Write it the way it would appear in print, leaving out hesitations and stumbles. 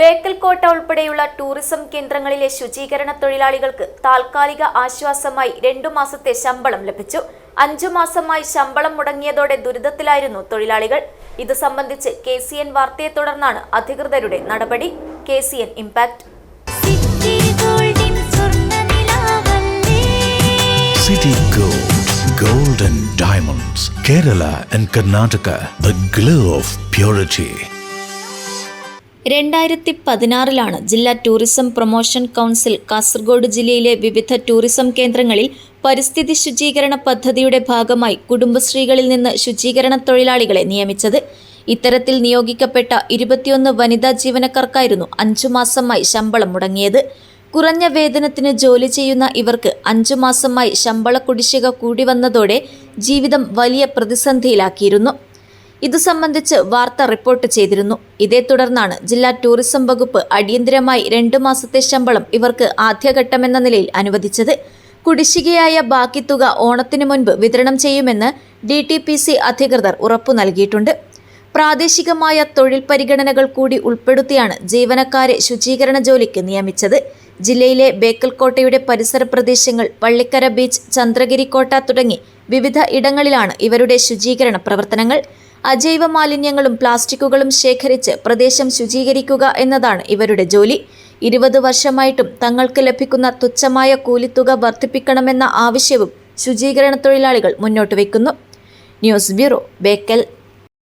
ബേക്കൽ കോട്ട ഉൾപ്പെടെയുള്ള ടൂറിസം കേന്ദ്രങ്ങളിലെ ശുചീകരണ തൊഴിലാളികൾക്ക് താൽക്കാലിക ആശ്വാസമായി 2 മാസത്തെ ശമ്പളം ലഭിച്ചു. 5 മാസമായി ശമ്പളം മുടങ്ങിയതോടെ ദുരിതത്തിലായിരുന്നു തൊഴിലാളികൾ. ഇത് സംബന്ധിച്ച് KCN വാർത്തയെ തുടർന്നാണ് അധികൃതരുടെ നടപടി. KCN impact. City Gold and Diamonds, Kerala and Karnataka, the glow of purity. 2016 ജില്ലാ ടൂറിസം പ്രൊമോഷൻ കൗൺസിൽ കാസർഗോഡ് ജില്ലയിലെ വിവിധ ടൂറിസം കേന്ദ്രങ്ങളിൽ പരിസ്ഥിതി ശുചീകരണ പദ്ധതിയുടെ ഭാഗമായി കുടുംബശ്രീകളിൽ നിന്ന് ശുചീകരണ തൊഴിലാളികളെ നിയമിച്ചത്. ഇത്തരത്തിൽ നിയോഗിക്കപ്പെട്ട 21 വനിതാ ജീവനക്കാർക്കായിരുന്നു 5 മാസമായി ശമ്പളം മുടങ്ങിയത്. കുറഞ്ഞ വേതനത്തിന് ജോലി ചെയ്യുന്ന ഇവർക്ക് 5 മാസമായി ശമ്പള കുടിശ്ശിക കൂടി വന്നതോടെ ജീവിതം വലിയ പ്രതിസന്ധിയിലാക്കിയിരുന്നു. ഇതു സംബന്ധിച്ച് വാർത്ത റിപ്പോർട്ട് ചെയ്തിരുന്നു. ഇതേ തുടർന്നാണ് ജില്ലാ ടൂറിസം വകുപ്പ് അടിയന്തരമായി 2 മാസത്തെ ശമ്പളം ഇവർക്ക് ആദ്യഘട്ടമെന്ന നിലയിൽ അനുവദിച്ചത്. കുടിശ്ശികയായ ബാക്കി തുക ഓണത്തിനു മുൻപ് വിതരണം ചെയ്യുമെന്ന് DTPC അധികൃതർ ഉറപ്പു നൽകിയിട്ടുണ്ട്. പ്രാദേശികമായ തൊഴിൽ പരിഗണനകൾ കൂടി ഉൾപ്പെടുത്തിയാണ് ജീവനക്കാരെ ശുചീകരണ ജോലിക്ക് നിയമിച്ചത്. ജില്ലയിലെ ബേക്കൽ കോട്ടയുടെ പരിസര പ്രദേശങ്ങൾ, പള്ളിക്കര ബീച്ച്, ചന്ദ്രഗിരി കോട്ട തുടങ്ങി വിവിധ ഇടങ്ങളിലാണ് ഇവരുടെ ശുചീകരണ പ്രവർത്തനങ്ങൾ. അജൈവ മാലിന്യങ്ങളും പ്ലാസ്റ്റിക്കുകളും ശേഖരിച്ച് പ്രദേശം ശുചീകരിക്കുക എന്നതാണ് ഇവരുടെ ജോലി. 20 വർഷമായിട്ടും തങ്ങൾക്ക് ലഭിക്കുന്ന തുച്ഛമായ കൂലിത്തുക വർദ്ധിപ്പിക്കണമെന്ന ആവശ്യവും ശുചീകരണ തൊഴിലാളികൾ മുന്നോട്ട് വയ്ക്കുന്നു. News bureau, Bekal.